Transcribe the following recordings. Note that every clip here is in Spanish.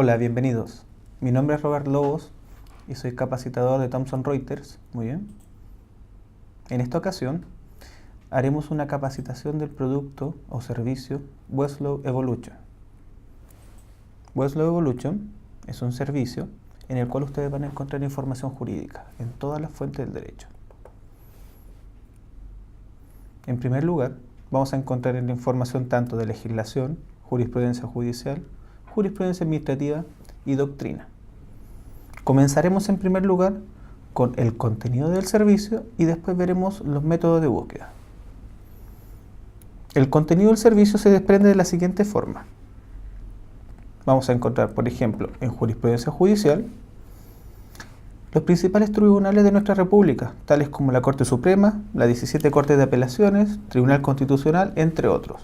Hola, bienvenidos. Mi nombre es Robert Lobos y soy capacitador de Thomson Reuters. Muy bien. En esta ocasión haremos una capacitación del producto o servicio Westlaw Evolution. Westlaw Evolution es un servicio en el cual ustedes van a encontrar información jurídica en todas las fuentes del derecho. En primer lugar, vamos a encontrar la información tanto de legislación, jurisprudencia judicial, jurisprudencia administrativa y doctrina. Comenzaremos en primer lugar con el contenido del servicio y después veremos los métodos de búsqueda. El contenido del servicio se desprende de la siguiente forma. Vamos a encontrar, por ejemplo, en jurisprudencia judicial, los principales tribunales de nuestra República, tales como la Corte Suprema, las 17 Cortes de Apelaciones, Tribunal Constitucional, entre otros.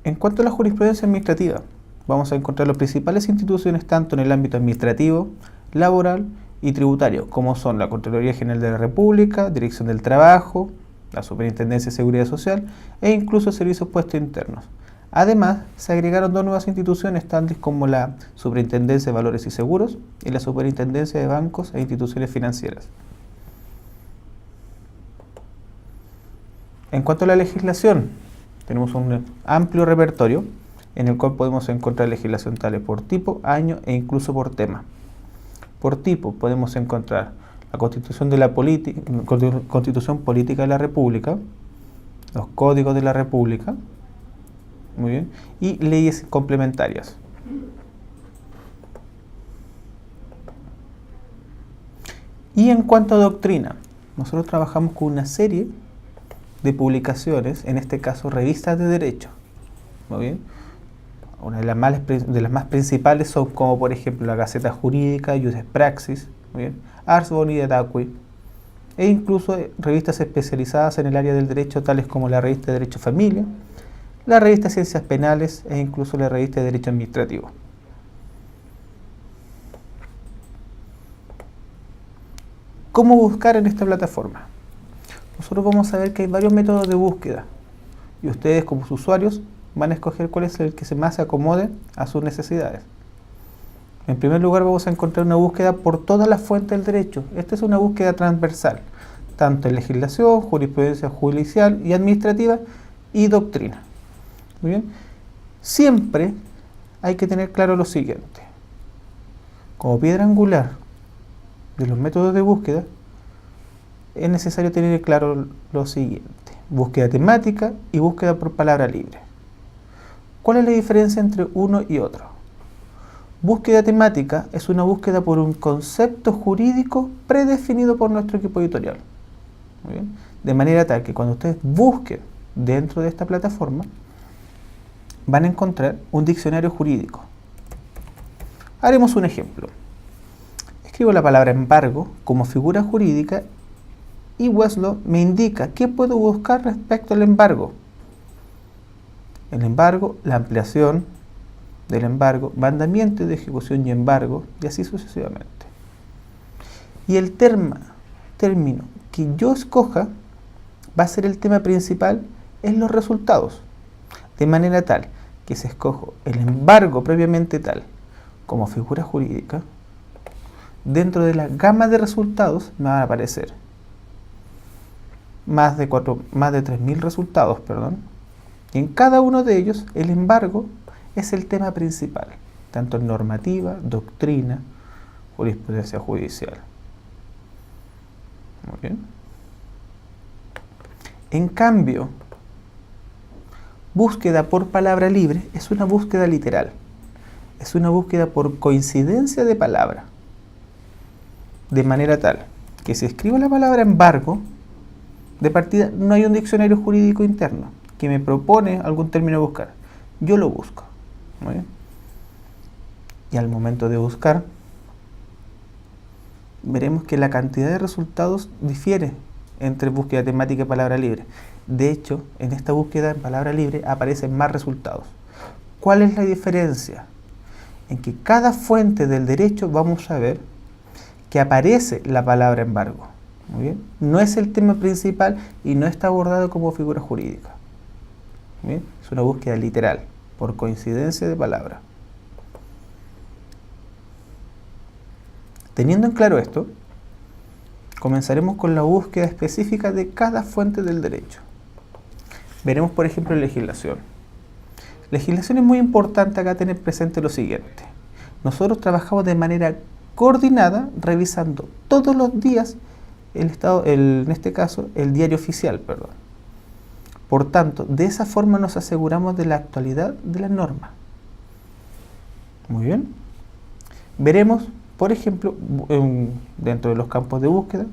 En cuanto a la jurisprudencia administrativa, vamos a encontrar las principales instituciones tanto en el ámbito administrativo, laboral y tributario, como son la Contraloría General de la República, Dirección del Trabajo, la Superintendencia de Seguridad Social e incluso Servicios Puestos Internos. Además, se agregaron dos nuevas instituciones, tales como la Superintendencia de Valores y Seguros y la Superintendencia de Bancos e Instituciones Financieras. En cuanto a la legislación, tenemos un amplio repertorio en el cual podemos encontrar legislación tales por tipo, año e incluso por tema. Por tipo podemos encontrar la Constitución Política de la República, los Códigos de la República, muy bien, y leyes complementarias. Y en cuanto a doctrina, nosotros trabajamos con una serie de publicaciones, en este caso revistas de derecho. Muy bien. Una de las más principales son como por ejemplo la Gaceta Jurídica, Iudex Praxis, muy bien, Ars Boni et Acqui, e incluso revistas especializadas en el área del derecho, tales como la Revista de Derecho Familia, la Revista de Ciencias Penales e incluso la Revista de Derecho Administrativo. ¿Cómo buscar en esta plataforma? Nosotros vamos a ver que hay varios métodos de búsqueda y ustedes como usuarios van a escoger cuál es el que más se acomode a sus necesidades. En primer lugar vamos a encontrar una búsqueda por todas las fuentes del derecho. Esta es una búsqueda transversal, tanto en legislación, jurisprudencia judicial y administrativa y doctrina. Muy bien. Siempre hay que tener claro lo siguiente. Como piedra angular de los métodos de búsqueda, es necesario tener claro lo siguiente: búsqueda temática y búsqueda por palabra libre. ¿Cuál es la diferencia entre uno y otro? Búsqueda temática es una búsqueda por un concepto jurídico predefinido por nuestro equipo editorial. Muy bien. De manera tal que cuando ustedes busquen dentro de esta plataforma, van a encontrar un diccionario jurídico. Haremos un ejemplo. Escribo la palabra embargo como figura jurídica y Westlaw me indica qué puedo buscar respecto al embargo. El embargo, la ampliación del embargo, mandamiento de ejecución y embargo, y así sucesivamente. Y el término que yo escoja va a ser el tema principal en los resultados, de manera tal que si escojo el embargo propiamente tal como figura jurídica, dentro de la gama de resultados me van a aparecer más de 3.000 resultados, y en cada uno de ellos el embargo es el tema principal, tanto en normativa, doctrina, jurisprudencia judicial. Muy bien. En cambio, búsqueda por palabra libre es una búsqueda literal, es una búsqueda por coincidencia de palabra, de manera tal que si escribo la palabra embargo, de partida no hay un diccionario jurídico interno que me propone algún término a buscar. Yo lo busco. Muy bien. Y al momento de buscar, veremos que la cantidad de resultados difiere entre búsqueda temática y palabra libre. De hecho, en esta búsqueda en palabra libre aparecen más resultados. ¿Cuál es la diferencia? En que cada fuente del derecho vamos a ver que aparece la palabra embargo. Muy bien. No es el tema principal y no está abordado como figura jurídica. ¿Bien? Es una búsqueda literal, por coincidencia de palabra. Teniendo en claro esto, comenzaremos con la búsqueda específica de cada fuente del derecho. Veremos, por ejemplo, legislación. Legislación es muy importante acá tener presente lo siguiente. Nosotros trabajamos de manera coordinada, revisando todos los días en este caso, el diario oficial, perdón. Por tanto, de esa forma nos aseguramos de la actualidad de la norma. Muy bien. Veremos, por ejemplo, dentro de los campos de búsqueda,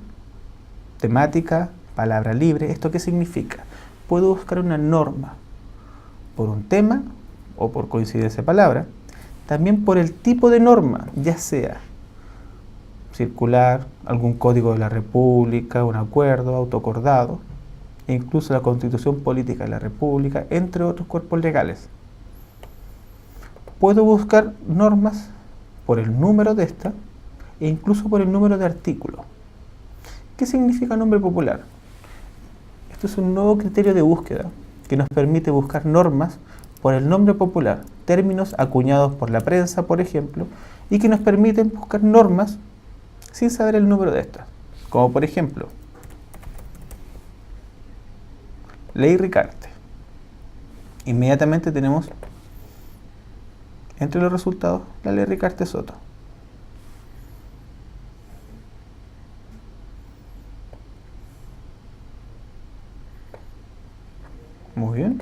temática, palabra libre. ¿Esto qué significa? Puedo buscar una norma por un tema o por coincidencia de palabra, también por el tipo de norma, ya sea circular, algún código de la República, un acuerdo, autoacordado, e incluso la Constitución Política de la República, entre otros cuerpos legales. Puedo buscar normas por el número de esta e incluso por el número de artículo. ¿Qué significa nombre popular? Esto es un nuevo criterio de búsqueda que nos permite buscar normas por el nombre popular, términos acuñados por la prensa, por ejemplo, y que nos permiten buscar normas sin saber el número de estas, como por ejemplo Ley Ricarte. Inmediatamente tenemos entre los resultados la Ley Ricarte Soto. Muy bien.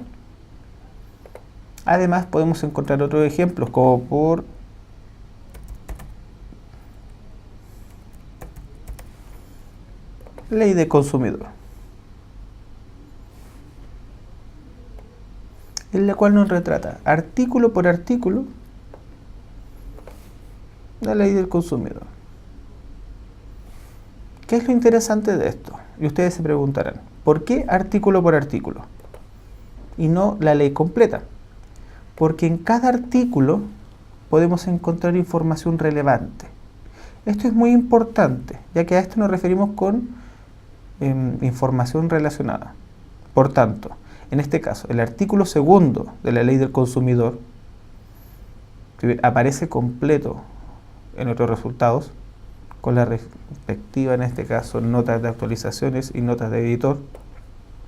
Además podemos encontrar otros ejemplos como por Ley de Consumidor, en la cual nos retrata artículo por artículo la Ley del Consumidor. ¿Qué es lo interesante de esto? Y ustedes se preguntarán, ¿por qué artículo por artículo y no la ley completa? Porque en cada artículo podemos encontrar información relevante. Esto es muy importante, ya que a esto nos referimos con información relacionada. Por tanto, en este caso, el artículo segundo de la Ley del Consumidor, que aparece completo en nuestros resultados, con la respectiva, en este caso, notas de actualizaciones y notas de editor,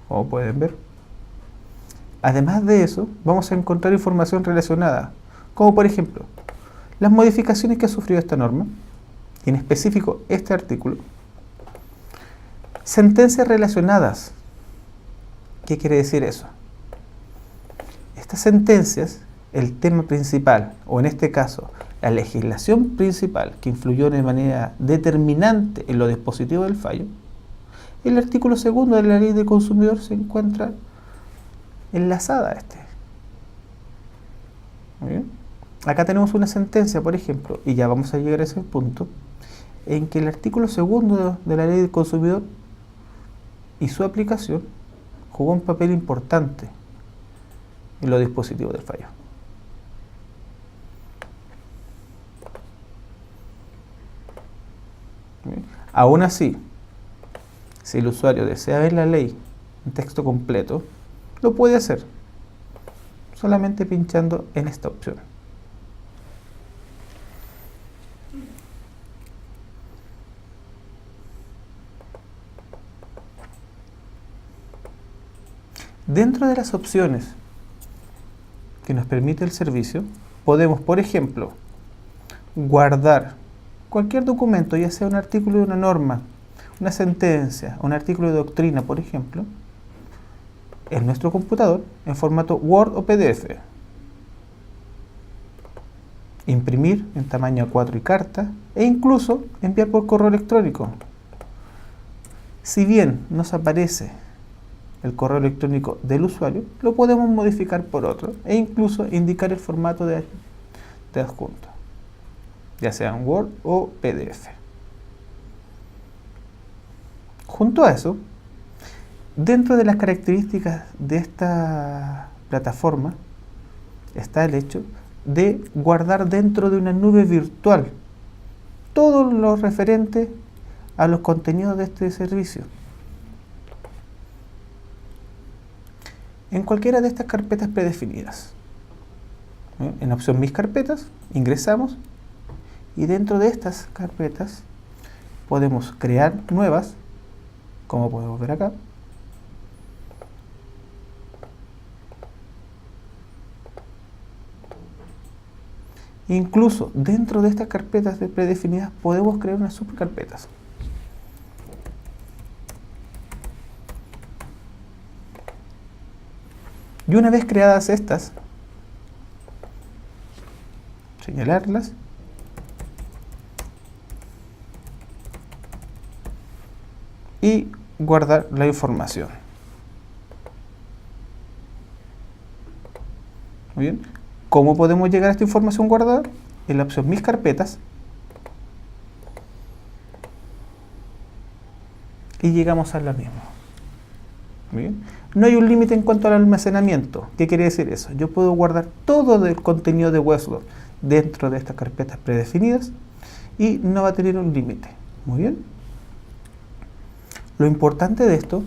como pueden ver. Además de eso, vamos a encontrar información relacionada, como por ejemplo, las modificaciones que ha sufrido esta norma, y en específico este artículo, sentencias relacionadas. ¿Qué quiere decir eso? Estas sentencias, el tema principal, o en este caso, la legislación principal que influyó de manera determinante en lo dispositivo del fallo, el artículo segundo de la Ley del Consumidor se encuentra enlazada a este. Muy bien. Acá tenemos una sentencia, por ejemplo, y ya vamos a llegar a ese punto, en que el artículo segundo de la Ley del Consumidor y su aplicación jugó un papel importante en los dispositivos del fallo. Bien. Aún así, si el usuario desea ver la ley en texto completo, lo puede hacer solamente pinchando en esta opción. Dentro de las opciones que nos permite el servicio, podemos, por ejemplo, guardar cualquier documento, ya sea un artículo de una norma, una sentencia, un artículo de doctrina, por ejemplo, en nuestro computador en formato Word o PDF. Imprimir en tamaño A4 y carta, e incluso enviar por correo electrónico. Si bien nos aparece el correo electrónico del usuario, lo podemos modificar por otro e incluso indicar el formato de adjunto, ya sea en Word o PDF. Junto a eso, dentro de las características de esta plataforma está el hecho de guardar dentro de una nube virtual todo lo referente a los contenidos de este servicio. en cualquiera de estas carpetas predefinidas. En la opción Mis carpetas, ingresamos y dentro de estas carpetas podemos crear nuevas, como podemos ver acá. Incluso dentro de estas carpetas predefinidas podemos crear unas subcarpetas. Y una vez creadas estas, señalarlas y guardar la información. Muy bien. ¿Cómo podemos llegar a esta información guardada? En la opción Mis carpetas y llegamos a la misma. Muy bien. No hay un límite en cuanto al almacenamiento. ¿Qué quiere decir eso? Yo puedo guardar todo el contenido de Westlaw dentro de estas carpetas predefinidas y no va a tener un límite. Muy bien. Lo importante de esto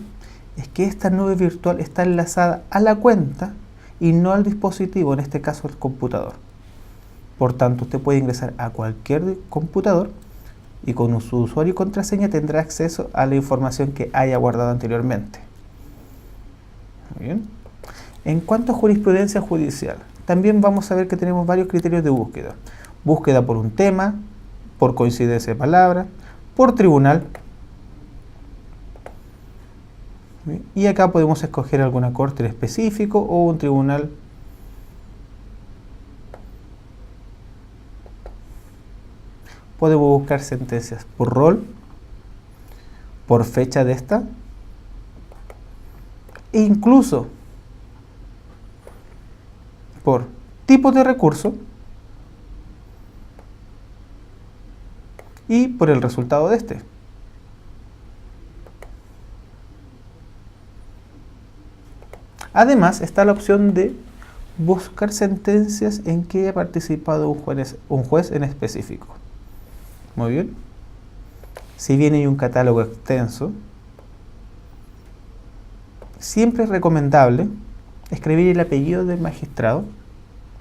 es que esta nube virtual está enlazada a la cuenta y no al dispositivo, en este caso el computador. Por tanto, usted puede ingresar a cualquier computador y con su usuario y contraseña tendrá acceso a la información que haya guardado anteriormente. Muy bien. En cuanto a jurisprudencia judicial, también vamos a ver que tenemos varios criterios de búsqueda. Búsqueda por un tema, por coincidencia de palabra, por tribunal. Y acá podemos escoger alguna corte en específico o un tribunal. Podemos buscar sentencias por rol, por fecha de esta, e incluso por tipo de recurso y por el resultado de este. Además está la opción de buscar sentencias en que haya participado un juez en específico. Muy bien. Si bien hay un catálogo extenso, siempre es recomendable escribir el apellido del magistrado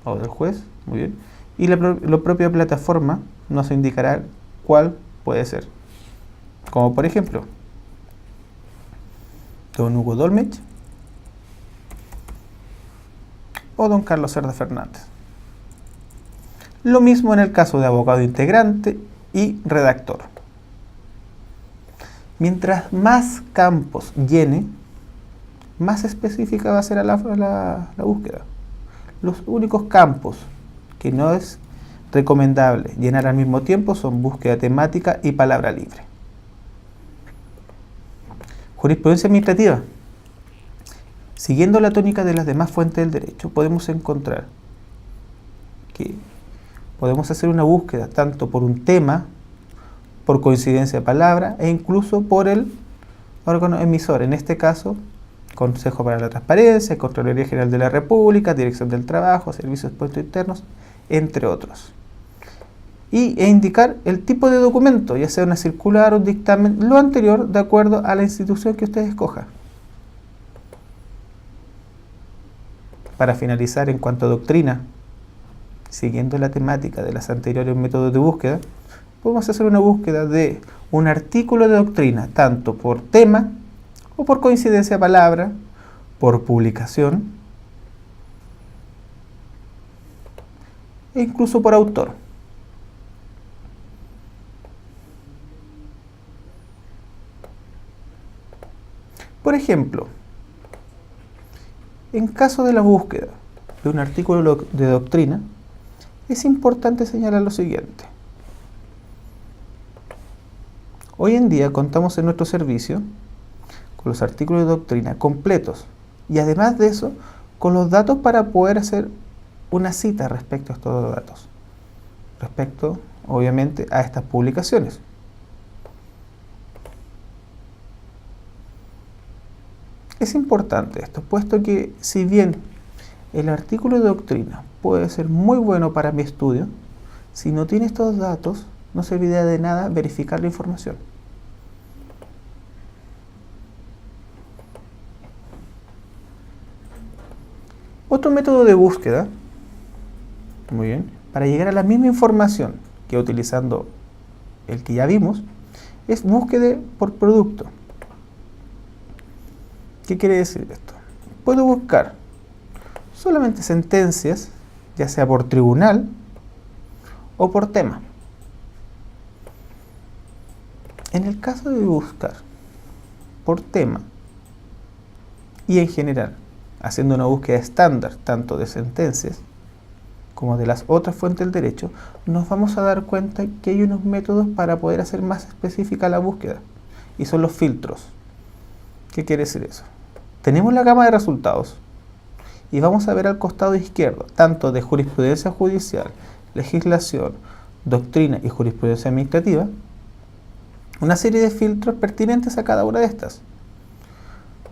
o del juez, muy bien, y la propia plataforma nos indicará cuál puede ser. Como por ejemplo, don Hugo Dolmech o don Carlos Cerda Fernández. Lo mismo en el caso de abogado integrante y redactor. Mientras más campos llene, más específica va a ser la búsqueda. Los únicos campos que no es recomendable llenar al mismo tiempo son búsqueda temática y palabra libre. Jurisprudencia administrativa. Siguiendo la tónica de las demás fuentes del derecho, podemos encontrar que podemos hacer una búsqueda tanto por un tema, por coincidencia de palabra e incluso por el órgano emisor, en este caso Consejo para la Transparencia, Contraloría General de la República, Dirección del Trabajo, Servicios Puestos Internos, entre otros. E indicar el tipo de documento, ya sea una circular o un dictamen, lo anterior de acuerdo a la institución que usted escoja. Para finalizar, en cuanto a doctrina, siguiendo la temática de las anteriores métodos de búsqueda, podemos hacer una búsqueda de un artículo de doctrina, tanto por tema o por coincidencia de palabra, por publicación e incluso por autor. Por ejemplo, en caso de la búsqueda de un artículo de doctrina, es importante señalar lo siguiente. Hoy en día contamos en nuestro servicio con los artículos de doctrina completos y además de eso, con los datos para poder hacer una cita respecto a estos datos, respecto, obviamente, a estas publicaciones. Es importante esto, puesto que si bien el artículo de doctrina puede ser muy bueno para mi estudio, si no tiene estos datos, no serviría de nada verificar la información. Otro método de búsqueda, muy bien, para llegar a la misma información que utilizando el que ya vimos, es búsqueda por producto. ¿Qué quiere decir esto? Puedo buscar solamente sentencias, ya sea por tribunal o por tema. En el caso de buscar por tema y en general, haciendo una búsqueda estándar tanto de sentencias como de las otras fuentes del derecho, nos vamos a dar cuenta que hay unos métodos para poder hacer más específica la búsqueda, y son los filtros. ¿Qué quiere decir eso? Tenemos la gama de resultados y vamos a ver al costado izquierdo, tanto de jurisprudencia judicial, legislación, doctrina y jurisprudencia administrativa, una serie de filtros pertinentes a cada una de estas.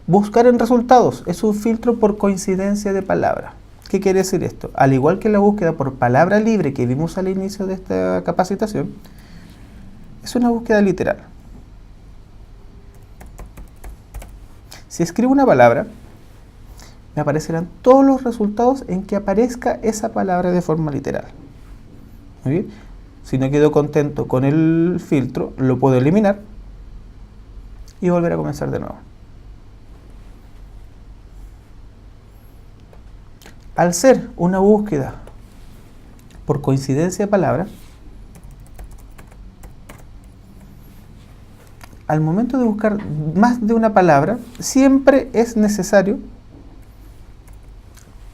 Buscar en resultados es un filtro por coincidencia de palabra. ¿Qué quiere decir esto? Al igual que la búsqueda por palabra libre que vimos al inicio de esta capacitación, es una búsqueda literal. Si escribo una palabra, me aparecerán todos los resultados en que aparezca esa palabra de forma literal. Muy bien. Si no quedo contento con el filtro, lo puedo eliminar y volver a comenzar de nuevo. Al ser una búsqueda por coincidencia de palabra, al momento de buscar más de una palabra, siempre es necesario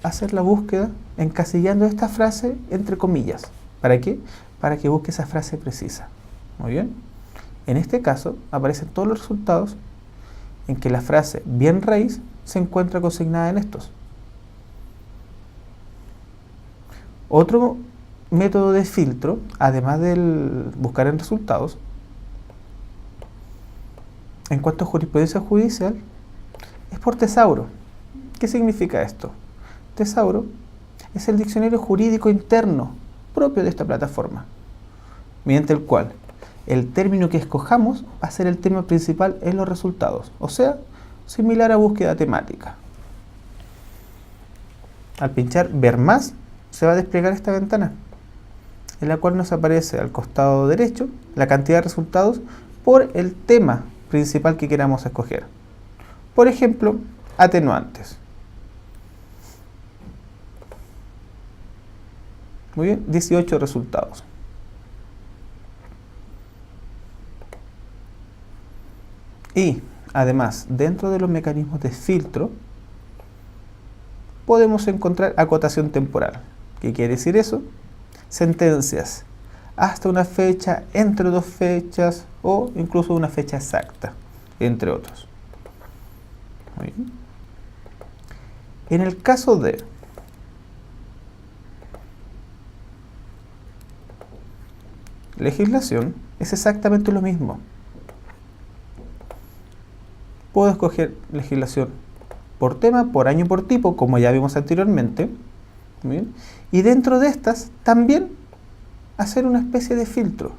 hacer la búsqueda encasillando esta frase entre comillas. ¿Para qué? Para que busque esa frase precisa. Muy bien. En este caso, aparecen todos los resultados en que la frase bien raíz se encuentra consignada en estos. Otro método de filtro, además del buscar en resultados, en cuanto a jurisprudencia judicial, es por tesauro. ¿Qué significa esto? Tesauro es el diccionario jurídico interno propio de esta plataforma, mediante el cual el término que escojamos va a ser el tema principal en los resultados, o sea, similar a búsqueda temática. Al pinchar ver más, se va a desplegar esta ventana, en la cual nos aparece al costado derecho la cantidad de resultados por el tema principal que queramos escoger. Por ejemplo, atenuantes. Muy bien, 18 resultados. Y además, dentro de los mecanismos de filtro, podemos encontrar acotación temporal. ¿Qué quiere decir eso? Sentencias hasta una fecha, entre dos fechas o incluso una fecha exacta, entre otros. Muy bien. En el caso de legislación, es exactamente lo mismo. Puedo escoger legislación por tema, por año, por tipo, como ya vimos anteriormente. Muy bien. Y dentro de estas, también hacer una especie de filtro.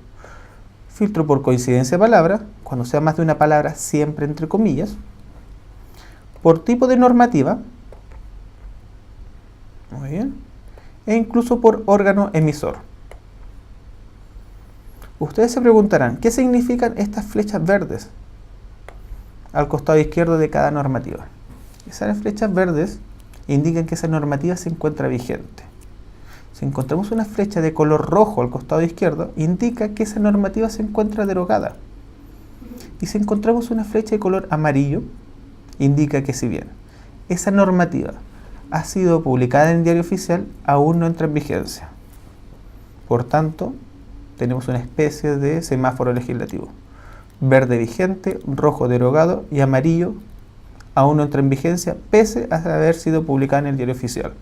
Filtro por coincidencia de palabra, cuando sea más de una palabra, siempre entre comillas. Por tipo de normativa. Muy bien. E incluso por órgano emisor. Ustedes se preguntarán, ¿qué significan estas flechas verdes al costado izquierdo de cada normativa? Esas flechas verdes indican que esa normativa se encuentra vigente. Si encontramos una flecha de color rojo al costado izquierdo, indica que esa normativa se encuentra derogada. Y si encontramos una flecha de color amarillo, indica que si bien esa normativa ha sido publicada en el Diario Oficial, aún no entra en vigencia. Por tanto, tenemos una especie de semáforo legislativo. Verde vigente, rojo derogado y amarillo aún no entra en vigencia, pese a haber sido publicada en el Diario Oficial.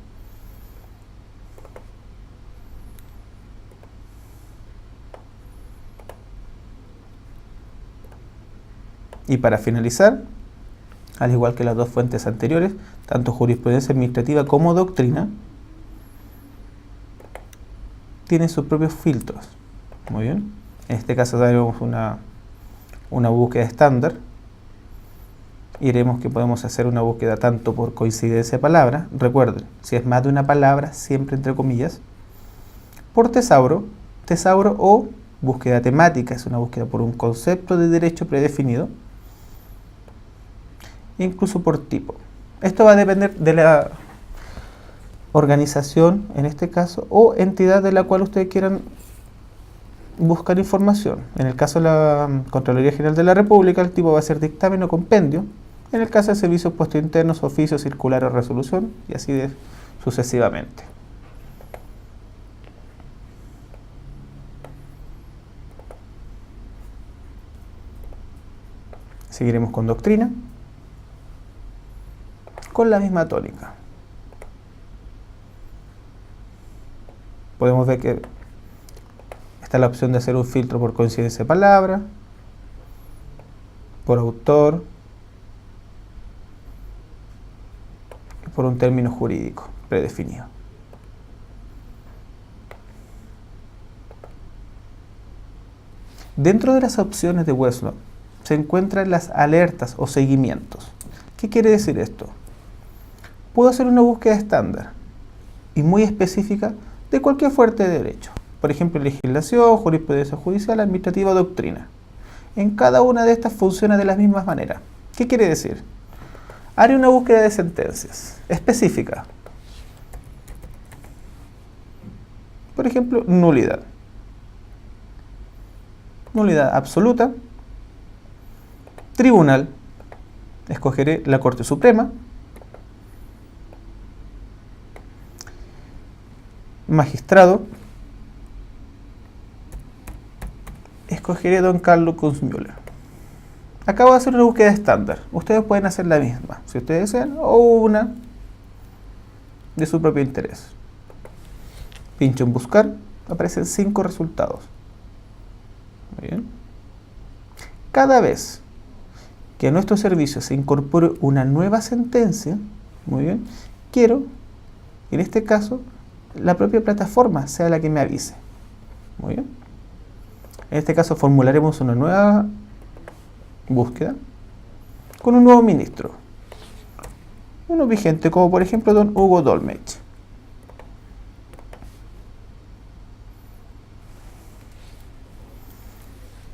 Y para finalizar, al igual que las dos fuentes anteriores, tanto jurisprudencia administrativa como doctrina, tienen sus propios filtros. Muy bien. En este caso tenemos una búsqueda estándar Y veremos que podemos hacer una búsqueda tanto por coincidencia de palabra, recuerden, si es más de una palabra, siempre entre comillas, por tesauro o búsqueda temática, es una búsqueda por un concepto de derecho predefinido, incluso por tipo. Esto va a depender de la organización, en este caso, o entidad de la cual ustedes quieran buscar información. En el caso de la Contraloría General de la República, el tipo va a ser dictamen o compendio. En el caso de servicios puestos internos, oficio, circular o resolución, y así sucesivamente. Seguiremos con doctrina, con la misma tónica. Podemos ver que está la opción de hacer un filtro por coincidencia de palabra, por autor, y por un término jurídico predefinido. Dentro de las opciones de Westlaw se encuentran las alertas o seguimientos. ¿Qué quiere decir esto? Puedo hacer una búsqueda estándar y muy específica de cualquier fuente de derecho. Por ejemplo, legislación, jurisprudencia judicial, administrativa o doctrina. En cada una de estas funciona de la misma manera. ¿Qué quiere decir? Haré una búsqueda de sentencias específica. Por ejemplo, nulidad. Nulidad absoluta. Tribunal. Escogeré la Corte Suprema. Magistrado. Escogeré don Carlos Kunzmüller. Acabo de hacer una búsqueda estándar. Ustedes pueden hacer la misma, si ustedes desean, o una de su propio interés. Pincho en buscar, aparecen 5 resultados. Muy bien. Cada vez que a nuestro servicio se incorpore una nueva sentencia, muy bien, quiero, en este caso, la propia plataforma sea la que me avise. Muy bien. En este caso formularemos una nueva búsqueda con un nuevo ministro. Uno vigente, como por ejemplo don Hugo Dolmetsch.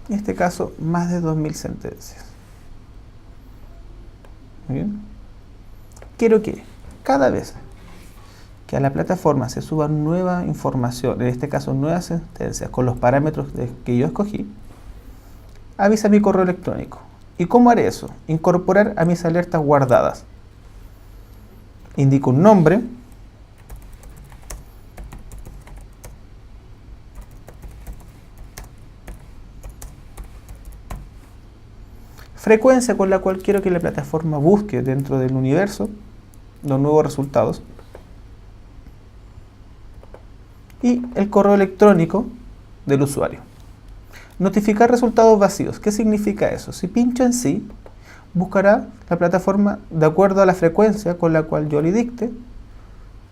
En este caso, más de 2000 sentencias. Muy bien. Quiero que cada vez que a la plataforma se suba nueva información, en este caso nuevas sentencias con los parámetros que yo escogí, avisa mi correo electrónico. ¿Y cómo haré eso? Incorporar a mis alertas guardadas. Indico un nombre, frecuencia con la cual quiero que la plataforma busque dentro del universo los nuevos resultados, y el correo electrónico del usuario. Notificar resultados vacíos. ¿Qué significa eso? Si pincho en sí, buscará la plataforma de acuerdo a la frecuencia con la cual yo le dicte.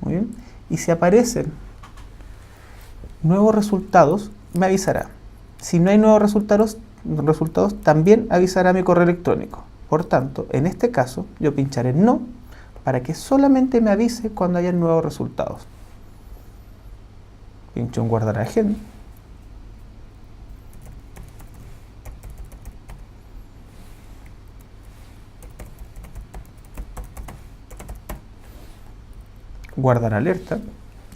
Muy bien. Y si aparecen nuevos resultados, me avisará. Si no hay nuevos resultados, también avisará mi correo electrónico. Por tanto, en este caso, yo pincharé en no para que solamente me avise cuando haya nuevos resultados. Pincho en guardar agenda. Guardar alerta.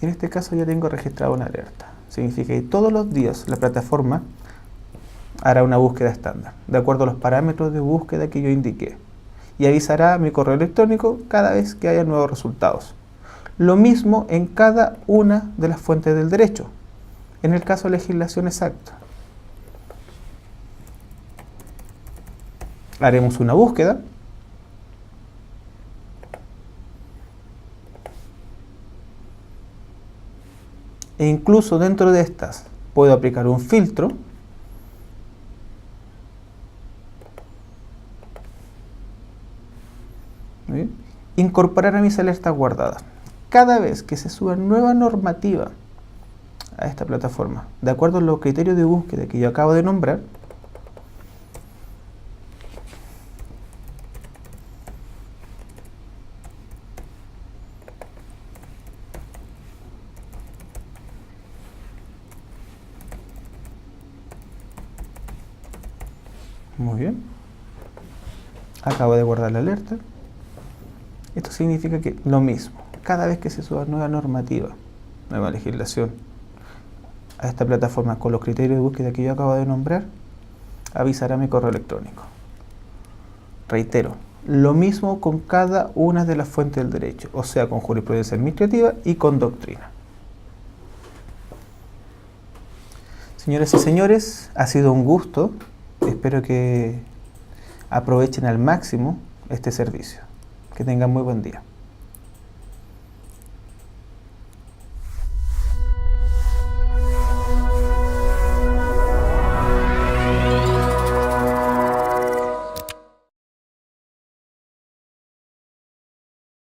Y en este caso ya tengo registrado una alerta. Significa que todos los días la plataforma hará una búsqueda estándar, de acuerdo a los parámetros de búsqueda que yo indiqué. Y avisará a mi correo electrónico cada vez que haya nuevos resultados. Lo mismo en cada una de las fuentes del derecho. En el caso de legislación exacta, haremos una búsqueda. E incluso dentro de estas puedo aplicar un filtro. Muy bien. Incorporar a mis alertas guardadas. Cada vez que se suba nueva normativa a esta plataforma, de acuerdo a los criterios de búsqueda que yo acabo de nombrar, Muy bien. Acabo de guardar la alerta. Esto significa que lo mismo, cada vez que se suba nueva normativa, nueva legislación a esta plataforma con los criterios de búsqueda que yo acabo de nombrar, avisará mi correo electrónico. Reitero, lo mismo con cada una de las fuentes del derecho, o sea, con jurisprudencia administrativa y con doctrina. Señoras y señores, ha sido un gusto. Espero que aprovechen al máximo este servicio. Que tengan muy buen día.